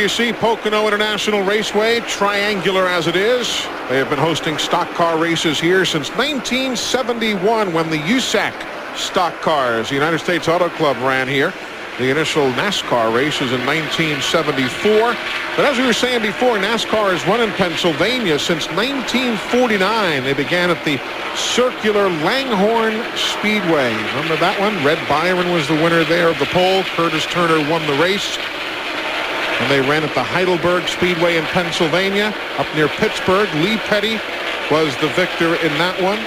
you see Pocono International Raceway, triangular as it is. They have been hosting stock car races here since 1971 when the USAC stock cars, the United States Auto Club, ran here. The initial NASCAR race is in 1974. But as we were saying before, NASCAR has run in Pennsylvania since 1949. They began at the Circular Langhorne Speedway. Remember that one? Red Byron was the winner there of the pole. Curtis Turner won the race. And they ran at the Heidelberg Speedway in Pennsylvania. Up near Pittsburgh, Lee Petty was the victor in that one.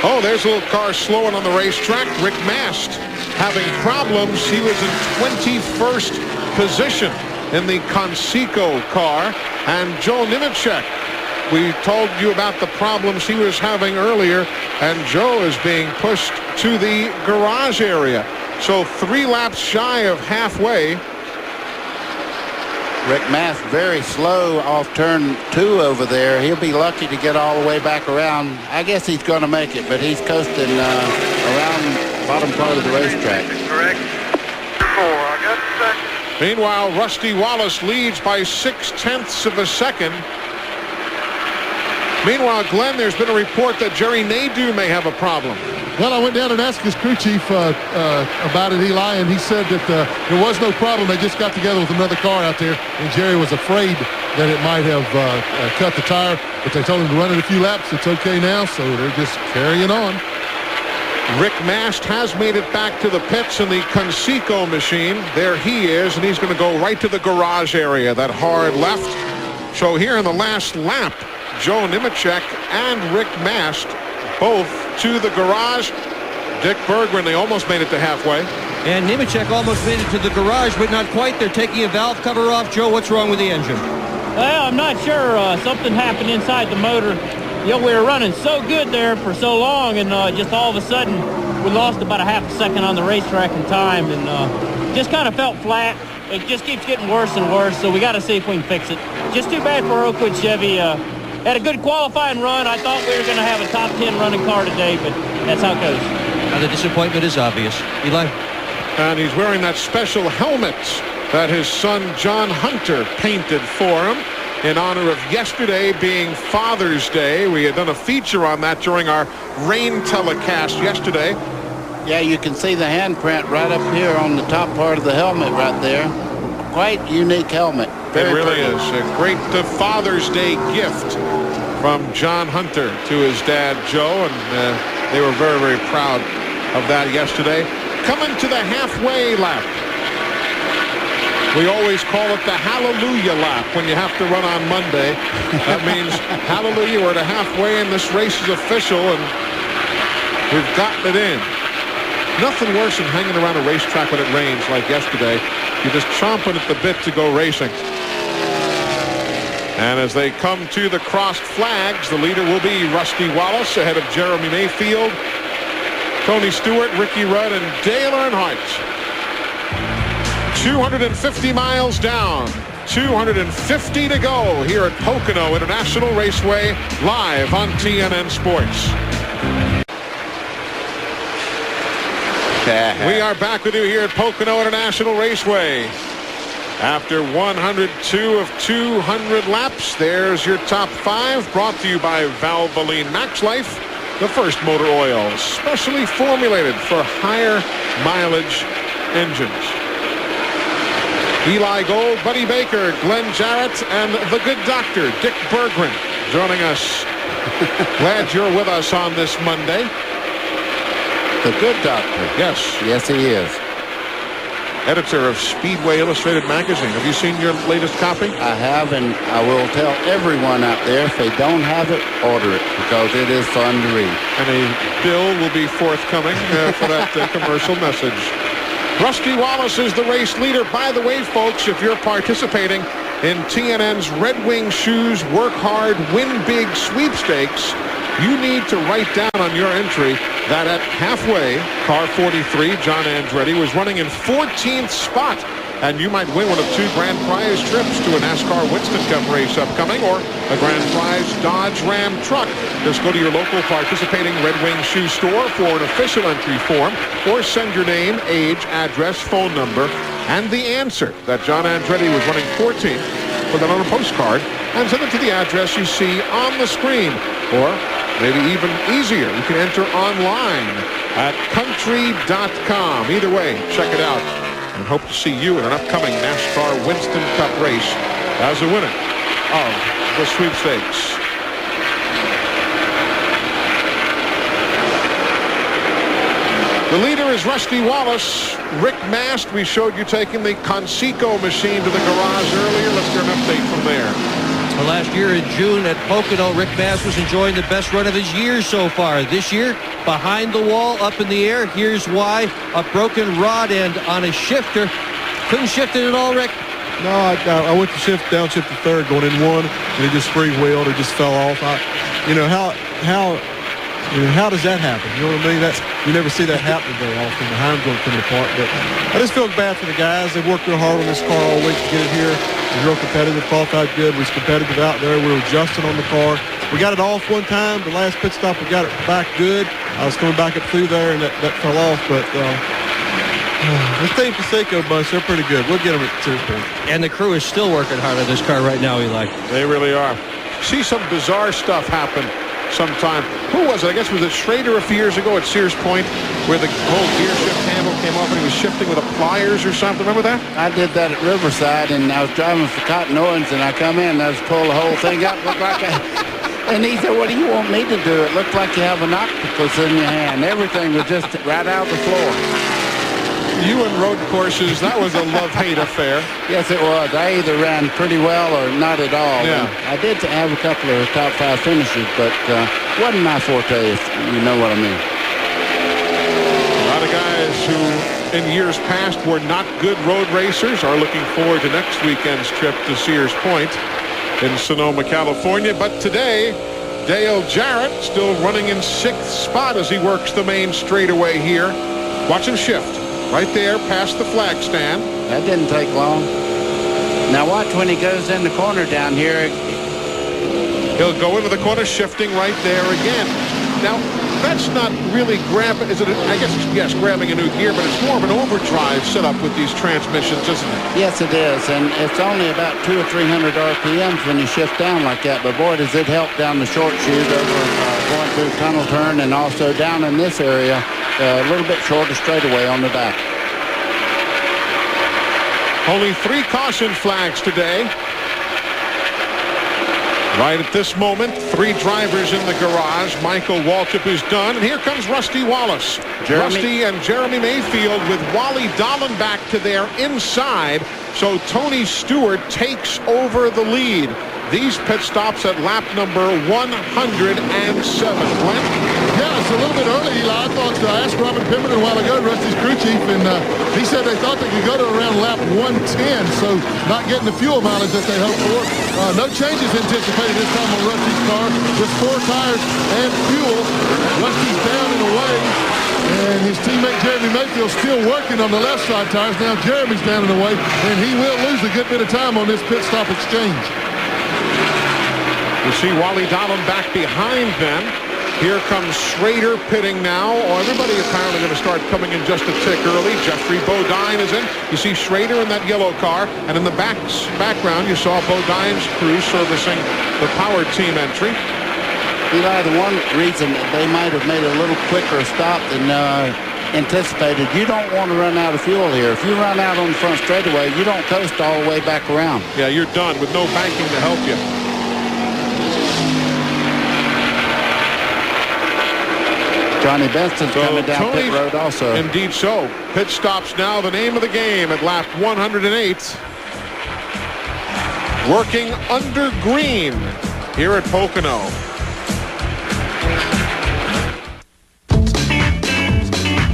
Oh, there's a little car slowing on the racetrack. Rick Mast having problems. He was in 21st position in the Conseco car. And Joe Nemecheck, we told you about the problems he was having earlier. And Joe is being pushed to the garage area. So 3 laps shy of halfway. Rick Mast very slow off turn 2 over there. He'll be lucky to get all the way back around. I guess he's going to make it, but he's coasting around bottom part of the racetrack. Correct. 4. I got second. Meanwhile, Rusty Wallace leads by 0.6 of a second. Meanwhile, Glenn, there's been a report that Jerry Nadeau may have a problem. Well, I went down and asked his crew chief about it, Eli, and he said that there was no problem. They just got together with another car out there, and Jerry was afraid that it might have cut the tire, but they told him to run it a few laps. It's okay now, so they're just carrying on. Rick Mast has made it back to the pits in the Conseco machine. There he is, and he's going to go right to the garage area, that hard left. So here in the last lap, Joe Nemecheck and Rick Mast both to the garage. Dick Berggren, they almost made it to halfway. And Nemecheck almost made it to the garage, but not quite. They're taking a valve cover off. Joe, what's wrong with the engine? Well, I'm not sure. Something happened inside the motor. You know, we were running so good there for so long, and just all of a sudden, we lost about a half a second on the racetrack in time, and just kind of felt flat. It just keeps getting worse and worse, so we got to see if we can fix it. Just too bad for Oakwood Chevy. Had a good qualifying run. I thought we were going to have a top 10 running car today, but that's how it goes. Now the disappointment is obvious. Eli? And he's wearing that special helmet that his son John Hunter painted for him in honor of yesterday being Father's Day. We had done a feature on that during our rain telecast yesterday. Yeah, you can see the handprint right up here on the top part of the helmet right there. Quite unique helmet. It really is a great Father's Day gift from John Hunter to his dad Joe, and they were very, very proud of that yesterday. Coming to the halfway lap. We always call it the hallelujah lap when you have to run on Monday. That means hallelujah, we're at a halfway and this race is official, and we've gotten it in. Nothing worse than hanging around a racetrack when it rains like yesterday. You're just chomping at the bit to go racing. And as they come to the crossed flags, the leader will be Rusty Wallace ahead of Jeremy Mayfield, Tony Stewart, Ricky Rudd, and Dale Earnhardt. 250 miles down, 250 to go here at Pocono International Raceway, live on TNN Sports. We are back with you here at Pocono International Raceway. After 102 of 200 laps, there's your top 5, brought to you by Valvoline Max Life, the first motor oil specially formulated for higher mileage engines. Eli Gold, Buddy Baker, Glenn Jarrett, and the good doctor, Dick Berggren, joining us. Glad you're with us on this Monday. The good doctor. Yes. Yes, he is. Editor of Speedway Illustrated magazine. Have you seen your latest copy? I have, and I will tell everyone out there, if they don't have it, order it, because it is fun to read. And a bill will be forthcoming for that commercial message. Rusty Wallace is the race leader. By the way, folks, if you're participating in TNN's Red Wing Shoes Work Hard, Win Big sweepstakes, you need to write down on your entry that at halfway, car 43, John Andretti, was running in 14th spot. And you might win one of 2 grand prize trips to a NASCAR Winston Cup race upcoming, or a grand prize Dodge Ram truck. Just go to your local participating Red Wing shoe store for an official entry form, or send your name, age, address, phone number and the answer that John Andretti was running 14th, put that on a postcard and send it to the address you see on the screen. Or maybe even easier, you can enter online at country.com. Either way, check it out and hope to see you in an upcoming NASCAR Winston Cup race as a winner of the sweepstakes. The leader is Rusty Wallace. Rick Mast, we showed you taking the Conseco machine to the garage earlier. Let's get an update from there. Well, last year in June at Pocono, Rick Mast was enjoying the best run of his year so far. This year, behind the wall, up in the air. Here's why. A broken rod end on a shifter. Couldn't shift it at all, Rick? No, I went to downshift to third, going in one, and it just freewheeled. It just fell off. How does that happen? You know what I mean? You never see that happening very often. The Heim's going coming apart. But I just feel bad for the guys. They've worked real hard on this car all week to get it here. It was real competitive. Qualified good. We was competitive out there. We were adjusting on the car. We got it off one time. The last pit stop, we got it back good. I was coming back up through there, and that fell off. But this team Conseco bunch, they're pretty good. We'll get them at Sears Point. And the crew is still working hard on this car right now, Eli. They really are. See some bizarre stuff happen sometime. Who was it? I guess was it Schrader a few years ago at Sears Point where the whole gear shift handle came off and he was shifting with a pliers or something? Remember that? I did that at Riverside, and I was driving for Cotton Owens, and I come in and I just pull the whole thing up. Looked like and he said, "What do you want me to do? It looked like you have an octopus in your hand." Everything was just right out the floor. You and road courses, that was a love-hate affair. Yes, it was. I either ran pretty well or not at all. Yeah. And I did have a couple of top 5 finishes, but wasn't my forte, if you know what I mean. A lot of guys who in years past were not good road racers are looking forward to next weekend's trip to Sears Point in Sonoma, California. But today, Dale Jarrett still running in 6th spot as he works the main straightaway here. Watch him shift. Right there, past the flag stand. That didn't take long. Now watch when he goes in the corner down here. He'll go into the corner, shifting right there again. Now, that's not really grabbing, is it? I guess, yes, grabbing a new gear, but it's more of an overdrive setup with these transmissions, isn't it? Yes, it is, and it's only about 200 or 300 RPMs when you shift down like that. But boy, does it help down the short chute over going through tunnel turn, and also down in this area. A little bit shorter straightaway on the back. Only 3 caution flags today. Right at this moment, 3 drivers in the garage. Michael Waltrip is done, and here comes Rusty Wallace. Rusty and Jeremy Mayfield with Wally Dahlin back to their inside. So Tony Stewart takes over the lead. These pit stops at lap number 107. Glenn? Yeah, it's a little bit early, Eli. I asked Robin Pemberton a while ago, Rusty's crew chief, and he said they thought they could go to around lap 110, so not getting the fuel mileage that they hoped for. No changes anticipated this time on Rusty's car. Just 4 tires and fuel. Rusty's down and away, and his teammate Jeremy Mayfield still working on the left side tires. Now Jeremy's down and away, and he will lose a good bit of time on this pit stop exchange. You see Wally Dahlin back behind them. Here comes Schrader pitting now. Everybody apparently going to start coming in just a tick early. Jeffrey Bodine is in. You see Schrader in that yellow car. And in the background, you saw Bodine's crew servicing the power team entry. Eli, the one reason that they might have made a little quicker stop than anticipated, you don't want to run out of fuel here. If you run out on the front straightaway, you don't coast all the way back around. Yeah, you're done with no banking to help you. Johnny Benson's coming down pit road also. Indeed so. Pit stops now the name of the game at lap 108. Working under green here at Pocono.